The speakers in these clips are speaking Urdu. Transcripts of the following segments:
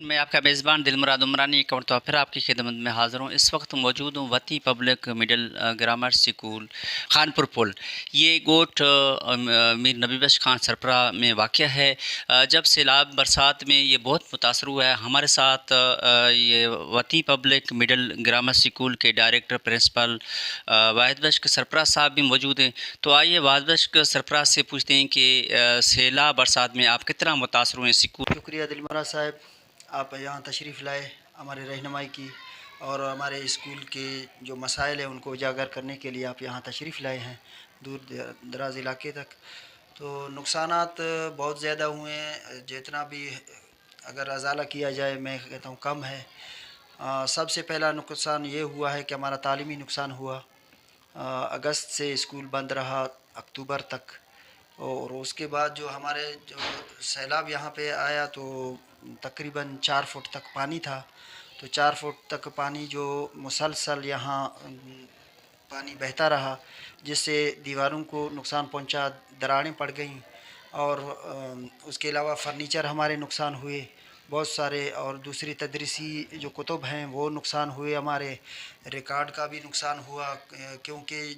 میں آپ کا میزبان دلمراد عمرانی ایک مرتبہ پھر آپ کی خدمت میں حاضر ہوں۔ اس وقت موجود ہوں وتی public middle grammar school Khanpur پل۔ یہ گوٹھ میر نبی بخش خان سرپرہ میں واقع ہے۔ جب سیلاب برسات میں یہ بہت متاثر ہوا ہے۔ ہمارے ساتھ یہ وتی پبلک مڈل گرامر سکول کے ڈائریکٹر پرنسپل واحد بخش سرپرہ صاحب بھی موجود ہیں۔ تو آئیے واحد بخش سرپرہ سے پوچھتے ہیں کہ سیلاب برسات میں آپ کتنا متاثر ہوئے سکول؟ شکریہ دلمراد صاحب، آپ یہاں تشریف لائے ہمارے رہنمائی کی اور ہمارے اسکول کے جو مسائل ہیں ان کو اجاگر کرنے کے لیے آپ یہاں تشریف لائے ہیں دور دراز علاقے تک۔ تو نقصانات بہت زیادہ ہوئے ہیں، جتنا بھی اگر ازالہ کیا جائے میں کہتا ہوں کم ہے۔ سب سے پہلا نقصان یہ ہوا ہے کہ ہمارا تعلیمی نقصان ہوا۔ اگست سے اسکول بند رہا اکتوبر تک، اور اس کے بعد جو ہمارے جو سیلاب یہاں پہ آیا تو تقریباً 4 فٹ تک پانی تھا۔ تو 4 فٹ تک پانی جو مسلسل یہاں پانی بہتا رہا، جس سے دیواروں کو نقصان پہنچا، دراڑیں پڑ گئیں، اور اس کے علاوہ فرنیچر ہمارے نقصان ہوئے بہت سارے، اور دوسری تدریسی جو کتب ہیں وہ نقصان ہوئے، ہمارے ریکارڈ کا بھی نقصان ہوا، کیونکہ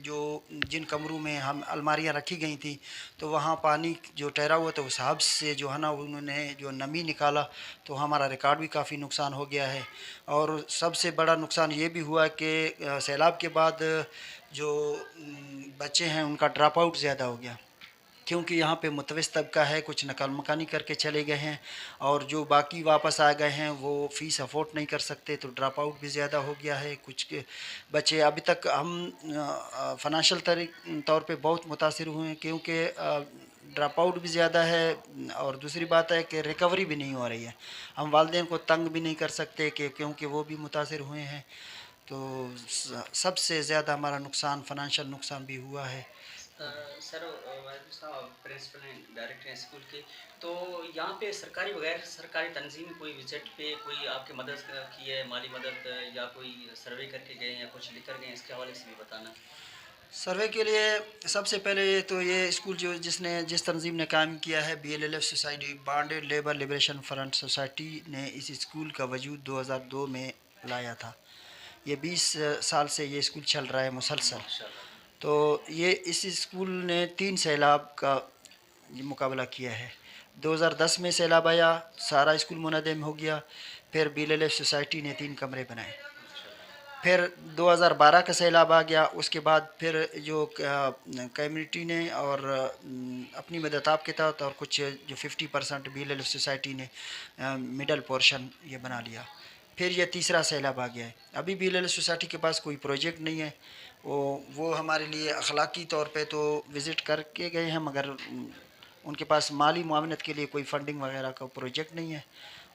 جن کمروں میں ہم الماریاں رکھی گئی تھیں تو وہاں پانی جو ٹھہرا ہوا تھا اس حب سے جو ہے نا انہوں نے جو نمی نکالا، تو ہمارا ریکارڈ بھی کافی نقصان ہو گیا ہے۔ اور سب سے بڑا نقصان یہ بھی ہوا کہ سیلاب کے بعد جو بچے ہیں ان کا ڈراپ آؤٹ زیادہ ہو گیا، کیونکہ یہاں پہ متوسط طبقہ ہے، کچھ نقل مکانی کر کے چلے گئے ہیں، اور جو باقی واپس آ گئے ہیں وہ فیس افورڈ نہیں کر سکتے، تو ڈراپ آؤٹ بھی زیادہ ہو گیا ہے۔ کچھ بچے ابھی تک ہم فنانشل طور پہ بہت متاثر ہوئے ہیں، کیونکہ ڈراپ آؤٹ بھی زیادہ ہے، اور دوسری بات ہے کہ ریکوری بھی نہیں ہو رہی ہے۔ ہم والدین کو تنگ بھی نہیں کر سکتے کیونکہ وہ بھی متاثر ہوئے ہیں۔ تو سب سے زیادہ ہمارا نقصان فنانشل نقصان بھی ہوا ہے۔ سر واحد صاحب پرنسپل ہیں، ڈائریکٹر ہیں اسکول کے، تو یہاں پہ سرکاری وغیر سرکاری تنظیم کوئی وزٹ پہ کوئی آپ کی مدد کی ہے، مالی مدد، یا کوئی سروے کر کے گئے ہیں یا کچھ لکھ کر گئے ہیں؟ اس کے حوالے سے بھی بتانا۔ سروے کے لیے سب سے پہلے تو یہ اسکول جس تنظیم نے قائم کیا ہے BLLF society, bonded labour liberation front society, نے اس اسکول کا وجود 2002 میں لایا تھا۔ یہ 20 سال سے یہ اسکول چل رہا ہے مسلسل۔ تو یہ اس اسکول نے 3 سیلاب کا مقابلہ کیا ہے۔ 2010 میں سیلاب آیا، سارا اسکول منہدم ہو گیا، پھر BLLF سوسائٹی نے 3 کمرے بنائے۔ پھر 2012 کا سیلاب آ گیا، اس کے بعد پھر جو کمیونٹی نے اور اپنی مدد آپ کے تحت اور کچھ جو 50% BLLF سوسائٹی نے مڈل پورشن یہ بنا لیا۔ پھر یہ تیسرا سیلاب آ گیا ہے۔ ابھی BLLF سوسائٹی کے پاس کوئی پروجیکٹ نہیں ہے، وہ ہمارے لیے اخلاقی طور پہ تو وزٹ کر کے گئے ہیں، مگر ان کے پاس مالی معاونت کے لیے کوئی فنڈنگ وغیرہ کا پروجیکٹ نہیں ہے۔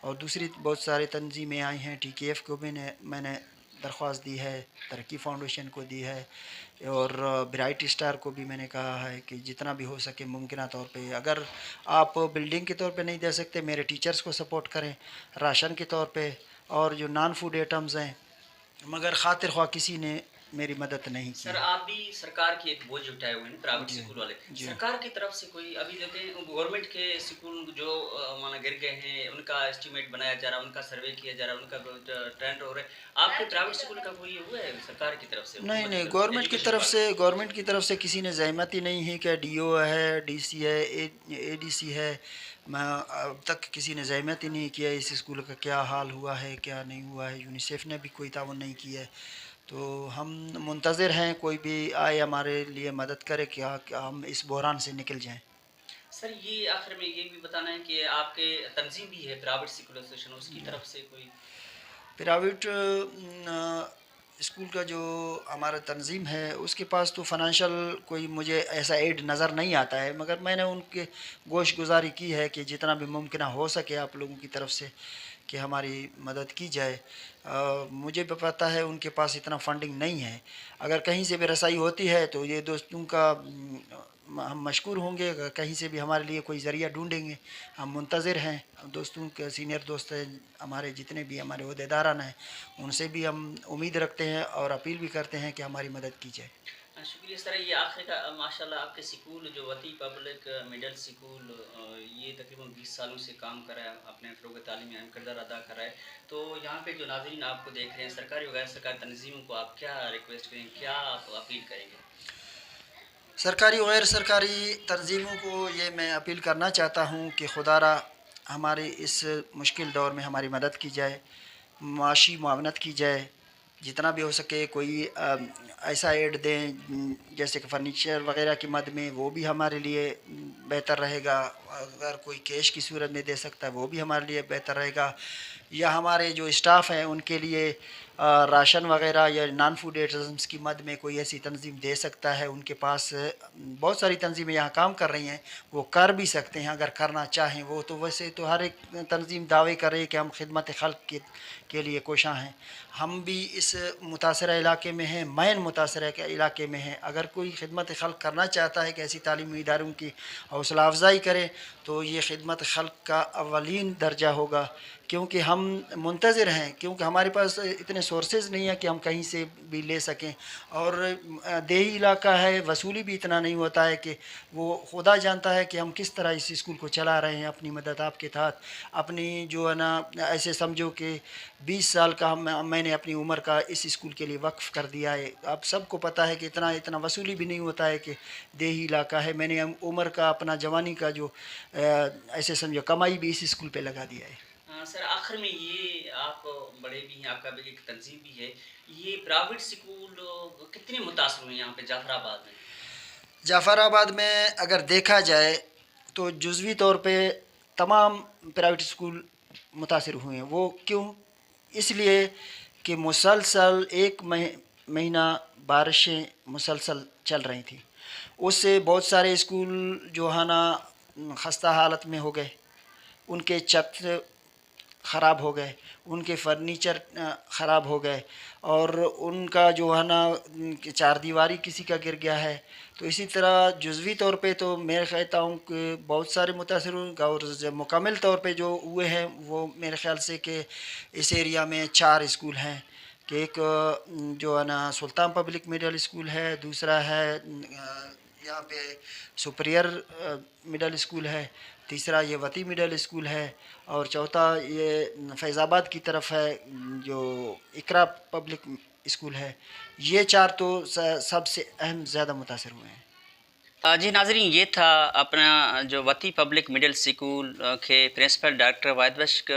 اور دوسری بہت سارے تنظیمیں آئی ہیں، TKF کو بھی میں نے درخواست دی ہے، ترقی فاؤنڈیشن کو دی ہے، اور برائٹ اسٹار کو بھی میں نے کہا ہے کہ جتنا بھی ہو سکے ممکنہ طور پہ، اگر آپ بلڈنگ کے طور پہ نہیں دے سکتے میرے ٹیچرز کو سپورٹ کریں راشن کے طور پہ، اور جو نان فوڈ ایٹمز ہیں، مگر خاطر خواہ کسی نے میری مدد نہیں کی۔ سر آپ بھی سرکار کی ایک بوجھ اٹھائے ہوئے ہیں، پرائیویٹ جی اسکول والے، جی سرکار کی طرف سے کوئی ابھی دیکھیں گورنمنٹ کے اسکول جو مانا گر گئے ہیں ان کا اسٹیمیٹ بنایا جا رہا ہے، ان کا سروے کیا جا رہا ہے، ان کا ٹرینڈ ہو رہا ہے، آپ کے پرائیویٹ اسکول کا کوئی ہوا ہے سرکار کی طرف سے؟ نہیں، گورنمنٹ کی طرف سے کسی نے زحمت ہی نہیں ہے کہ DO ہے، DC ہے، ADC ہے، میں اب تک کسی نے زحمت ہی نہیں کیا اس اسکول کا کیا حال ہوا ہے کیا نہیں ہوا ہے۔ یونیسیف نے بھی کوئی تعاون نہیں کیا ہے۔ تو ہم منتظر ہیں کوئی بھی آئے ہمارے لیے مدد کرے کہ ہم اس بحران سے نکل جائیں۔ سر یہ آخر میں یہ بھی بتانا ہے کہ آپ کے تنظیم بھی ہے پرائیویٹ اسکول ایسوسیشن، اس کی طرف سے کوئی پرائیویٹ اسکول کا جو ہمارا تنظیم ہے اس کے پاس تو فنانشل کوئی مجھے ایسا ایڈ نظر نہیں آتا ہے، مگر میں نے ان کے گوش گزاری کی ہے کہ جتنا بھی ممکنہ ہو سکے آپ لوگوں کی طرف سے کہ ہماری مدد کی جائے۔ مجھے بھی پتہ ہے ان کے پاس اتنا فنڈنگ نہیں ہے، اگر کہیں سے بھی رسائی ہوتی ہے تو یہ دوستوں کا ہم مشکور ہوں گے، اگر کہیں سے بھی ہمارے لیے کوئی ذریعہ ڈھونڈیں گے ہم منتظر ہیں۔ دوستوں کے سینئر دوست ہیں ہمارے، جتنے بھی ہمارے عہدیداران ہیں، ان سے بھی ہم امید رکھتے ہیں اور اپیل بھی کرتے ہیں کہ ہماری مدد کی جائے۔ شکریہ سر. یہ آخری کا ماشاءاللہ آپ کے سکول جو وتی پبلک مڈل سکول یہ تقریباً 20 سالوں سے کام کر رہا ہے, اپنے فروغ تعلیم میں اہم کردار ادا کر رہا ہے. تو یہاں پہ جو ناظرین آپ کو دیکھ رہے ہیں, سرکاری و غیر سرکاری تنظیموں کو آپ کیا ریکویسٹ کریں گے, کیا آپ اپیل کریں گے؟ سرکاری و غیر سرکاری تنظیموں کو یہ میں اپیل کرنا چاہتا ہوں کہ خدا را ہمارے اس مشکل دور میں ہماری مدد کی جائے, معاشی معاونت کی جائے, جتنا بھی ہو سکے کوئی ایسا ایڈ دیں جیسے کہ فرنیچر وغیرہ کی مد میں, وہ بھی ہمارے لیے بہتر رہے گا. اگر کوئی کیش کی صورت میں دے سکتا ہے وہ بھی ہمارے لیے بہتر رہے گا. یا ہمارے جو اسٹاف ہیں ان کے لیے راشن وغیرہ یا نان فوڈ آئٹمس کی مد میں کوئی ایسی تنظیم دے سکتا ہے. ان کے پاس بہت ساری تنظیمیں یہاں کام کر رہی ہیں, وہ کر بھی سکتے ہیں اگر کرنا چاہیں وہ. تو ویسے تو ہر ایک تنظیم دعوے کر رہی ہے کہ ہم خدمت خلق کے لیے کوشاں ہیں. ہم بھی اس متاثرہ علاقے میں ہیں, مین متاثرہ کے علاقے میں ہیں. اگر کوئی خدمت خلق کرنا چاہتا ہے کہ ایسی تعلیمی اداروں کی حوصلہ افزائی کرے تو یہ خدمت خلق کا اولین درجہ ہوگا, کیونکہ ہم منتظر ہیں, کیونکہ ہمارے پاس اتنے سورسز نہیں ہیں کہ ہم کہیں سے بھی لے سکیں. اور دیہی علاقہ ہے, وصولی بھی اتنا نہیں ہوتا ہے کہ وہ خدا جانتا ہے کہ ہم کس طرح اس اسکول کو چلا رہے ہیں اپنی مدد آپ کے تحت. اپنی جو ہے نا ایسے سمجھو کہ 20 سال کا میں نے اپنی عمر کا اس اسکول کے لیے وقف کر دیا ہے. آپ سب کو پتہ ہے کہ اتنا وصولی بھی نہیں ہوتا ہے کہ دیہی علاقہ ہے. میں نے عمر کا اپنا جوانی کا جو ایسے سمجھو کمائی بھی اس اسکول پہ لگا دیا ہے. سر آخر میں یہ آپ بڑے بھی ہیں, آپ کا بھی ایک تنظیم بھی ہے, یہ پرائیویٹ سکول کتنے متاثر ہوئے ہیں یہاں پہ جعفر آباد میں؟ جعفر آباد میں اگر دیکھا جائے تو جزوی طور پہ تمام پرائیویٹ اسکول متاثر ہوئے ہیں. وہ کیوں؟ اس لیے کہ مسلسل ایک مہینہ بارشیں مسلسل چل رہی تھیں. اس سے بہت سارے اسکول جو ہے نا خستہ حالت میں ہو گئے, ان کے چھت خراب ہو گئے, ان کے فرنیچر خراب ہو گئے, اور ان کا جو ہے نا چار دیواری کسی کا گر گیا ہے. تو اسی طرح جزوی طور پہ تو میں کہتا ہوں کہ بہت سارے متاثر ہوئے, اور مکمل طور پہ جو ہوئے ہیں وہ میرے خیال سے کہ اس ایریا میں 4 اسکول ہیں. کہ ایک جو ہے نا سلطان پبلک مڈل اسکول ہے, دوسرا ہے یہاں پہ سپریئر مڈل اسکول ہے, تیسرا یہ وتی مڈل اسکول ہے, اور چوتھا یہ فیض آباد کی طرف ہے جو اقرا پبلک اسکول ہے. یہ 4 تو سب سے اہم زیادہ متاثر ہوئے ہیں. جی ناظرین, یہ تھا اپنا جو وتی پبلک مڈل سکول کے پرنسپل ڈاکٹر واحد بخش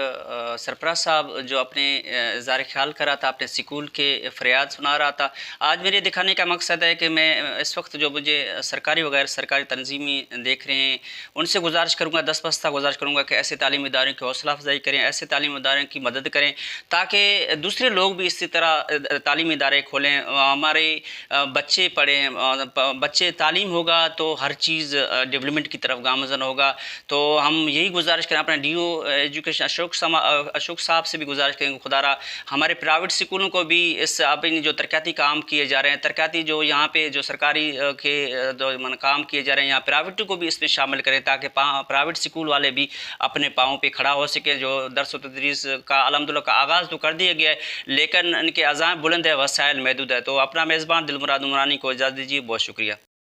سربراہ صاحب جو اپنے اظہار خیال کر رہا تھا, اپنے سکول کے فریاد سنا رہا تھا. آج میرے دکھانے کا مقصد ہے کہ میں اس وقت جو مجھے سرکاری وغیر سرکاری تنظیمیں دیکھ رہے ہیں ان سے گزارش کروں گا, دستبستہ گزارش کروں گا کہ ایسے تعلیمی اداروں کی حوصلہ افزائی کریں, ایسے تعلیمی اداروں کی مدد کریں تاکہ دوسرے لوگ بھی اسی طرح تعلیمی ادارے کھولیں, ہمارے بچے پڑھیں. بچے تعلیم ہوگا تو ہر چیز ڈیولپمنٹ کی طرف گامزن ہوگا. تو ہم یہی گزارش کریں, اپنے ڈی او ایجوکیشن اشوک صاحب سے بھی گزارش کریں کہ خدا را ہمارے پرائیویٹ سکولوں کو بھی اس اپنی جو ترقیاتی کام کیے جا رہے ہیں, ترقیاتی جو یہاں پہ جو سرکاری کے کام کیے جا رہے ہیں, یہاں پرائیویٹ کو بھی اس میں شامل کریں تاکہ پرائیویٹ سکول والے بھی اپنے پاؤں پہ کھڑا ہو سکے. جو درس و تدریس کا الحمدللہ کا آغاز تو کر دیا گیا ہے لیکن ان کے عزائم بلند ہے, وسائل محدود ہے. تو اپنا میزبان دلمراد عمرانی کو اجازت دیجیے. بہت شکریہ.